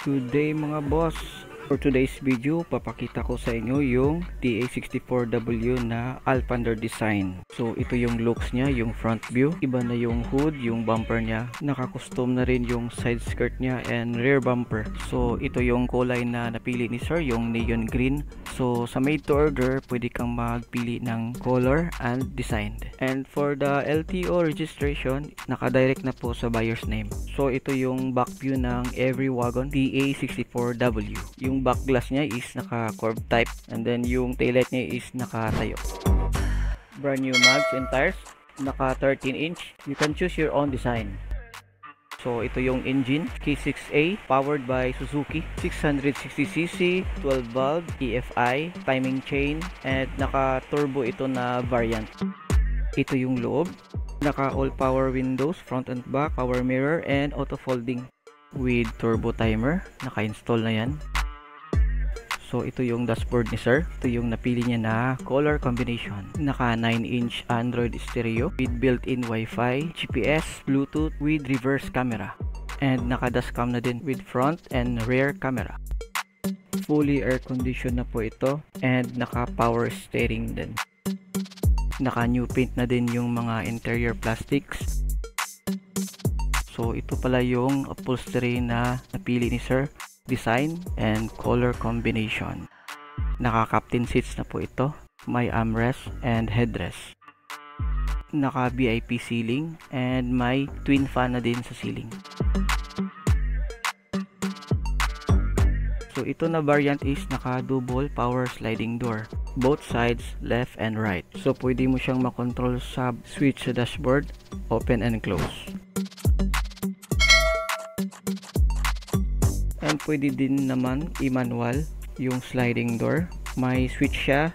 Good day mga boss! For today's video, papakita ko sa inyo yung TA64W na Alpander design. So ito yung looks niya, yung front view. Iba na yung hood, yung bumper niya. Naka-custom na rin yung side skirt niya and rear bumper. So ito yung kulay na napili ni sir, yung neon green. So sa made to order, pwede kang magpili ng color and design. And for the LTO registration, naka-direct na po sa buyer's name. So ito yung back view ng every wagon TA64W. Yung back glass niya is naka-curved type, and then yung taillight niya is nakatayo. Brand new mags and tires, naka 13-inch. You can choose your own design. So ito yung engine, K6A, powered by Suzuki, 660cc, 12 valve, EFI, timing chain, and naka turbo ito na variant. Ito yung loob, naka all power windows, front and back, power mirror, and auto folding with turbo timer. Naka-install na yan. So ito yung dashboard ni sir. Ito yung napili niya na color combination. Naka 9-inch Android stereo with built-in Wi-Fi, GPS, Bluetooth with reverse camera. And naka dashcam na din with front and rear camera. Fully air conditioned na po ito and naka power steering din. Naka new paint na din yung mga interior plastics. So ito pala yung upholstery na napili ni sir. Design and color combination. Naka captain seats na po ito. May armrest and headrest. Naka VIP ceiling and may twin fan na din sa ceiling. So ito na variant is naka double power sliding door. Both sides, left and right. So pwede mo siyang makontrol sa switch sa dashboard, open and close. And pwede din naman i-manual yung sliding door. May switch siya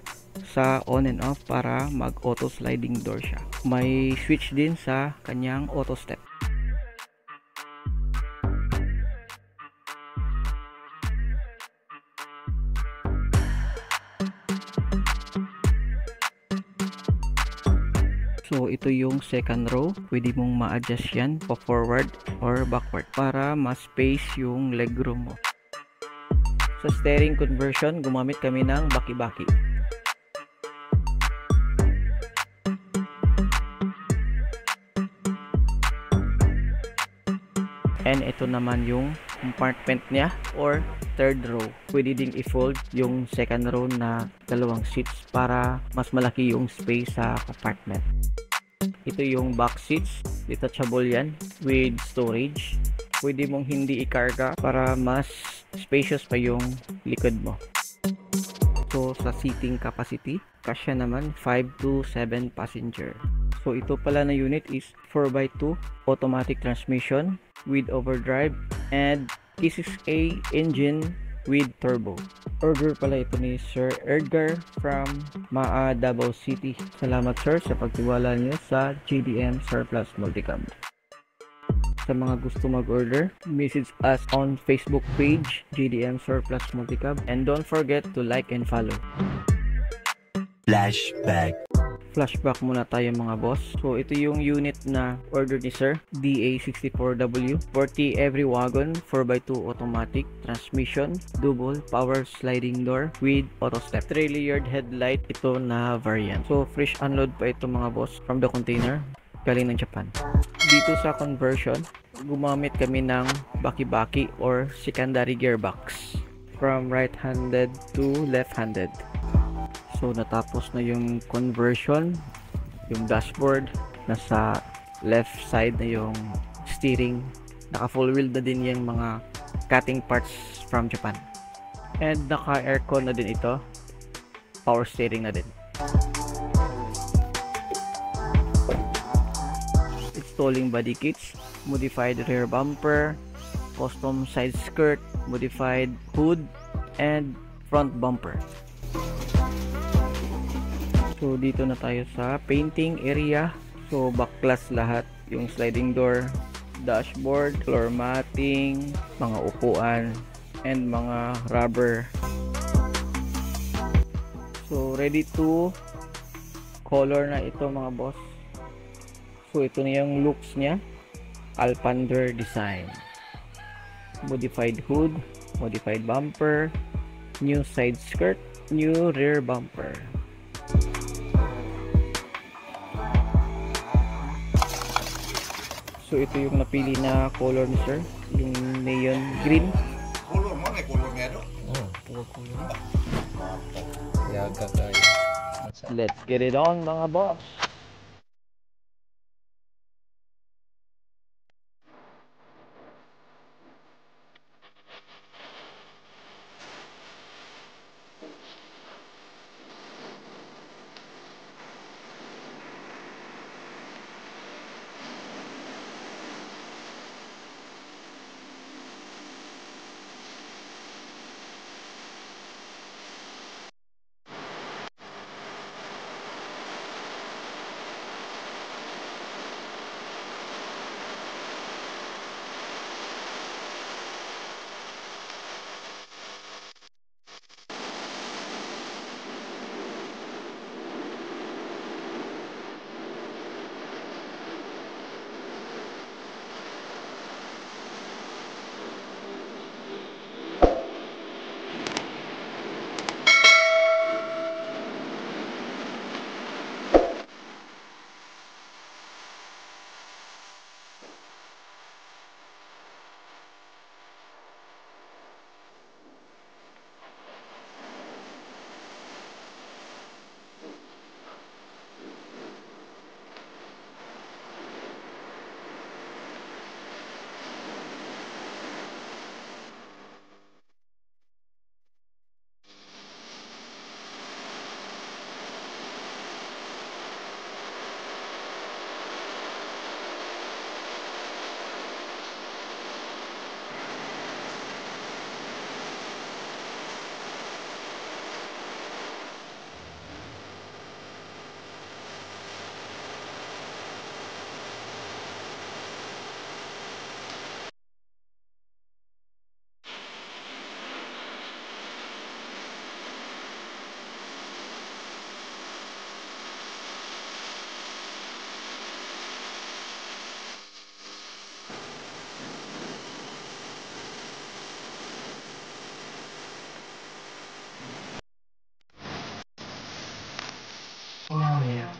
sa on and off para mag-auto sliding door siya. May switch din sa kanyang auto step. So ito yung second row, pwede mong ma-adjust yan pa forward or backward para mas space yung legroom mo. Sa steering conversion, gumamit kami ng baki-baki. And ito naman yung compartment niya or third row. Pwede ding i-fold yung second row na dalawang seats para mas malaki yung space sa compartment. Ito yung back seats, detachable yan with storage. Pwede mong hindi ikarga para mas spacious pa yung likod mo. So sa seating capacity, kasya naman 5 to 7 passenger. So ito pala na unit is 4x2 automatic transmission with overdrive and K6A engine with turbo. Order pala ito ni Sir Edgar from Maa, Davao City. Salamat sir sa pagtiwala niyo sa JDM Surplus Multicab. Sa mga gusto mag-order, message us on Facebook page JDM Surplus Multicab and don't forget to like and follow. Flashback muna tayo mga boss. So ito yung unit na order ni sir, DA64W, 40 every wagon, 4x2 automatic transmission, double power sliding door with auto step, 3-layered headlight, ito na variant. So fresh unload pa ito mga boss from the container, galing ng Japan. Dito sa conversion, gumamit kami ng baki-baki or secondary gearbox from right-handed to left-handed. So natapos na yung conversion, yung dashboard, nasa left side na yung steering, naka full wheel na din yung mga cutting parts from Japan. And naka aircon na din ito, power steering na din. Installing body kits, modified rear bumper, custom side skirt, modified hood, and front bumper. So dito na tayo sa painting area. So back glass lahat, yung sliding door, dashboard, floor matting, mga upuan, and mga rubber. So ready to color na ito mga boss. So ito na yung looks niya, Alpander design. modified hood, modified bumper, new side skirt, new rear bumper. So ito yung napili na color ni sir, yung neon green. Color mo, may color nga do. Puro color. Yaga kayo. Let's get it on mga boss. Oh yeah.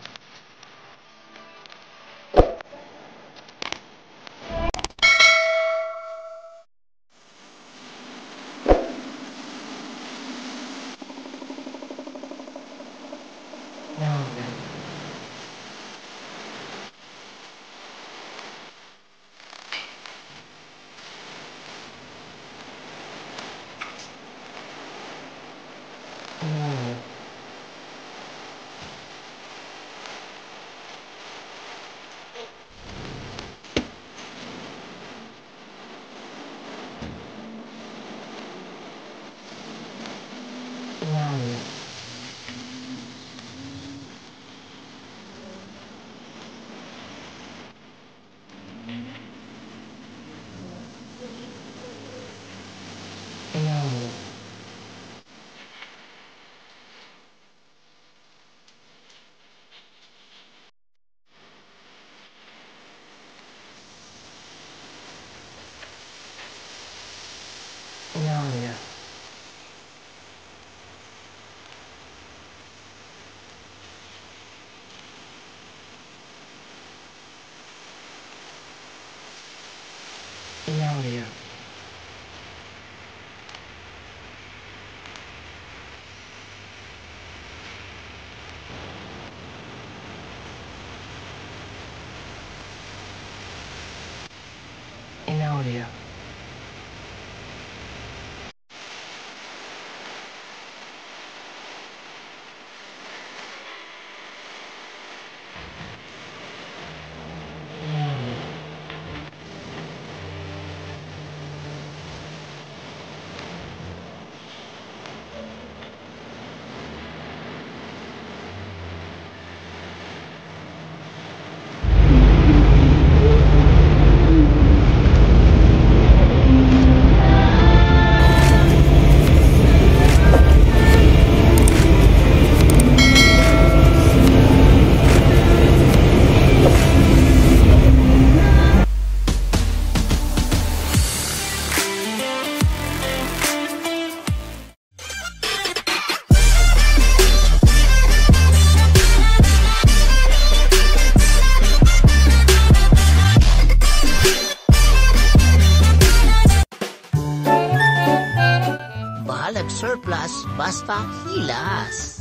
surplus basta hilas.